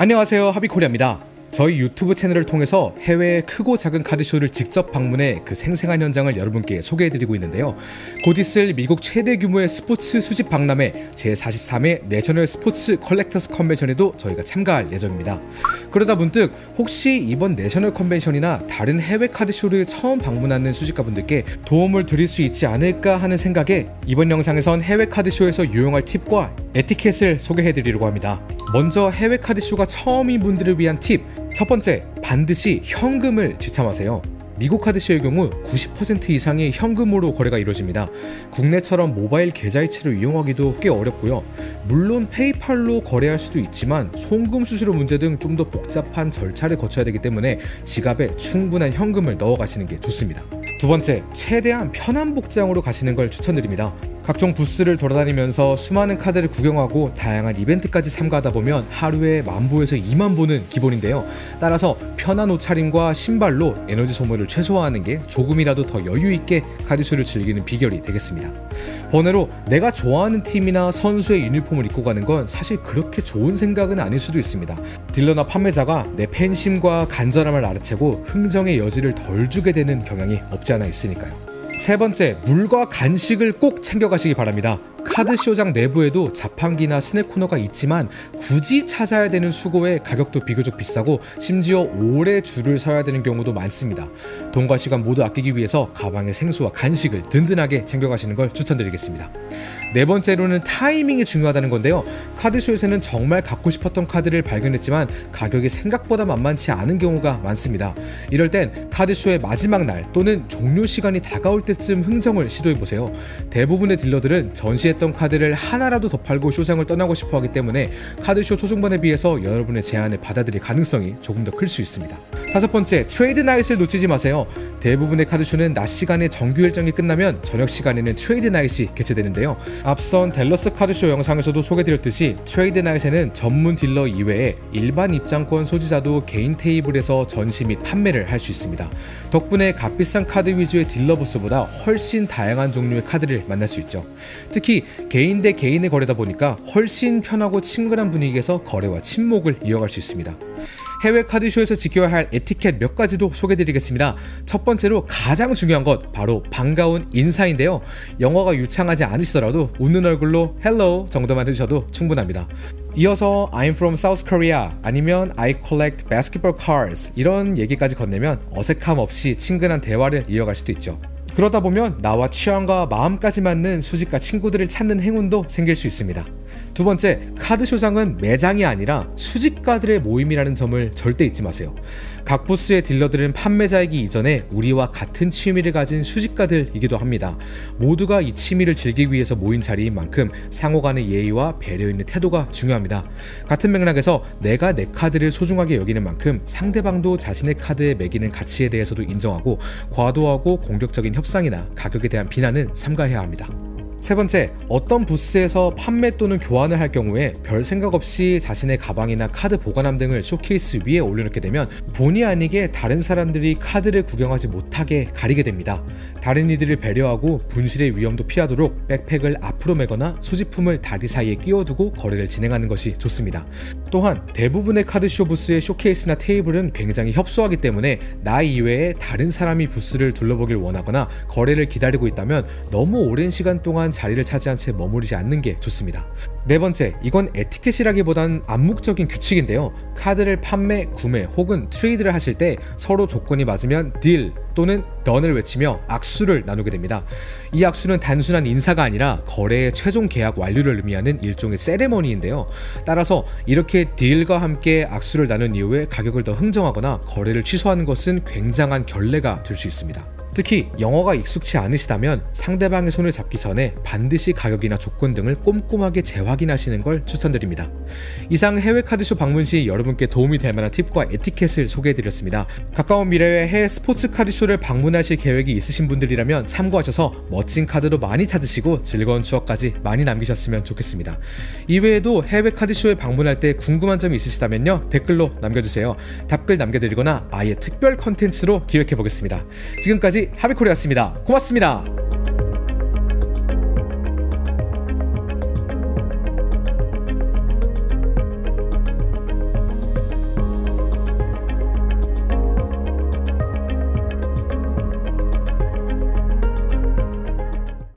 안녕하세요, 하비코리아입니다. 저희 유튜브 채널을 통해서 해외의 크고 작은 카드쇼를 직접 방문해 그 생생한 현장을 여러분께 소개해드리고 있는데요. 곧 있을 미국 최대 규모의 스포츠 수집 박람회 제43회 내셔널 스포츠 컬렉터스 컨벤션에도 저희가 참가할 예정입니다. 그러다 문득 혹시 이번 내셔널 컨벤션이나 다른 해외 카드쇼를 처음 방문하는 수집가분들께 도움을 드릴 수 있지 않을까 하는 생각에 이번 영상에선 해외 카드쇼에서 유용할 팁과 에티켓을 소개해드리려고 합니다. 먼저 해외 카드쇼가 처음인 분들을 위한 팁, 첫 번째, 반드시 현금을 지참하세요. 미국 카드쇼의 경우 90% 이상이 현금으로 거래가 이루어집니다. 국내처럼 모바일 계좌이체를 이용하기도 꽤 어렵고요. 물론 페이팔로 거래할 수도 있지만 송금 수수료 문제 등 좀 더 복잡한 절차를 거쳐야 되기 때문에 지갑에 충분한 현금을 넣어 가시는 게 좋습니다. 두 번째, 최대한 편한 복장으로 가시는 걸 추천드립니다. 각종 부스를 돌아다니면서 수많은 카드를 구경하고 다양한 이벤트까지 참가하다 보면 하루에 1000보에서 20,000보는 기본인데요. 따라서 편한 옷차림과 신발로 에너지 소모를 최소화하는 게 조금이라도 더 여유있게 카드쇼를 즐기는 비결이 되겠습니다. 번외로 내가 좋아하는 팀이나 선수의 유니폼을 입고 가는 건 사실 그렇게 좋은 생각은 아닐 수도 있습니다. 딜러나 판매자가 내 팬심과 간절함을 알아채고 흥정의 여지를 덜 주게 되는 경향이 없지 않아 있으니까요. 세 번째, 물과 간식을 꼭 챙겨가시기 바랍니다. 카드쇼장 내부에도 자판기나 스낵 코너가 있지만 굳이 찾아야 되는 수고에 가격도 비교적 비싸고 심지어 오래 줄을 서야 되는 경우도 많습니다. 돈과 시간 모두 아끼기 위해서 가방에 생수와 간식을 든든하게 챙겨가시는 걸 추천드리겠습니다. 네 번째로는 타이밍이 중요하다는 건데요. 카드쇼에서는 정말 갖고 싶었던 카드를 발견했지만 가격이 생각보다 만만치 않은 경우가 많습니다. 이럴 땐 카드쇼의 마지막 날 또는 종료 시간이 다가올 때쯤 흥정을 시도해보세요. 대부분의 딜러들은 전시했던 카드를 하나라도 더 팔고 쇼장을 떠나고 싶어 하기 때문에 카드쇼 초중반에 비해서 여러분의 제안을 받아들일 가능성이 조금 더 클 수 있습니다. 다섯 번째, 트레이드 나잇을 놓치지 마세요. 대부분의 카드쇼는 낮 시간에 정규 일정이 끝나면 저녁 시간에는 트레이드 나잇이 개최되는데요. 앞선 댈러스 카드쇼 영상에서도 소개드렸듯이 트레이드 나잇에는 전문 딜러 이외에 일반 입장권 소지자도 개인 테이블에서 전시 및 판매를 할 수 있습니다. 덕분에 값비싼 카드 위주의 딜러 부스보다 훨씬 다양한 종류의 카드를 만날 수 있죠. 특히 개인 대 개인의 거래다 보니까 훨씬 편하고 친근한 분위기에서 거래와 친목을 이어갈 수 있습니다. 해외 카드쇼에서 지켜야 할 에티켓 몇 가지도 소개드리겠습니다. 첫 번째로 가장 중요한 것 바로 반가운 인사인데요. 영어가 유창하지 않으시더라도 웃는 얼굴로 hello 정도만 해주셔도 충분합니다. 이어서 I'm from South Korea 아니면 I collect basketball cards 이런 얘기까지 건네면 어색함 없이 친근한 대화를 이어갈 수도 있죠. 그러다 보면 나와 취향과 마음까지 맞는 수집가 친구들을 찾는 행운도 생길 수 있습니다. 두 번째, 카드쇼장은 매장이 아니라 수집가들의 모임이라는 점을 절대 잊지 마세요. 각 부스의 딜러들은 판매자이기 이전에 우리와 같은 취미를 가진 수집가들이기도 합니다. 모두가 이 취미를 즐기기 위해서 모인 자리인 만큼 상호 간의 예의와 배려 있는 태도가 중요합니다. 같은 맥락에서 내가 내 카드를 소중하게 여기는 만큼 상대방도 자신의 카드에 매기는 가치에 대해서도 인정하고 과도하고 공격적인 협상이나 가격에 대한 비난은 삼가해야 합니다. 세 번째, 어떤 부스에서 판매 또는 교환을 할 경우에 별 생각 없이 자신의 가방이나 카드 보관함 등을 쇼케이스 위에 올려놓게 되면 본의 아니게 다른 사람들이 카드를 구경하지 못하게 가리게 됩니다. 다른 이들을 배려하고 분실의 위험도 피하도록 백팩을 앞으로 메거나 소지품을 다리 사이에 끼워두고 거래를 진행하는 것이 좋습니다. 또한 대부분의 카드쇼 부스의 쇼케이스나 테이블은 굉장히 협소하기 때문에 나 이외에 다른 사람이 부스를 둘러보길 원하거나 거래를 기다리고 있다면 너무 오랜 시간 동안 자리를 차지한 채 머무르지 않는 게 좋습니다. 네 번째, 이건 에티켓이라기보단 암묵적인 규칙인데요. 카드를 판매, 구매 혹은 트레이드를 하실 때 서로 조건이 맞으면 딜 또는 done을 외치며 악수를 나누게 됩니다. 이 악수는 단순한 인사가 아니라 거래의 최종 계약 완료를 의미하는 일종의 세레머니인데요. 따라서 이렇게 딜과 함께 악수를 나눈 이후에 가격을 더 흥정하거나 거래를 취소하는 것은 굉장한 결례가 될 수 있습니다. 특히 영어가 익숙치 않으시다면 상대방의 손을 잡기 전에 반드시 가격이나 조건 등을 꼼꼼하게 재확인하시는 걸 추천드립니다. 이상 해외 카드쇼 방문 시 여러분께 도움이 될 만한 팁과 에티켓을 소개해드렸습니다. 가까운 미래에 해외 스포츠 카드쇼를 방문하실 계획이 있으신 분들이라면 참고하셔서 멋진 카드도 많이 찾으시고 즐거운 추억까지 많이 남기셨으면 좋겠습니다. 이외에도 해외 카드쇼에 방문할 때 궁금한 점이 있으시다면요, 댓글로 남겨주세요. 답글 남겨드리거나 아예 특별 컨텐츠로 기획해보겠습니다. 지금까지 하비코리였습니다. 고맙습니다.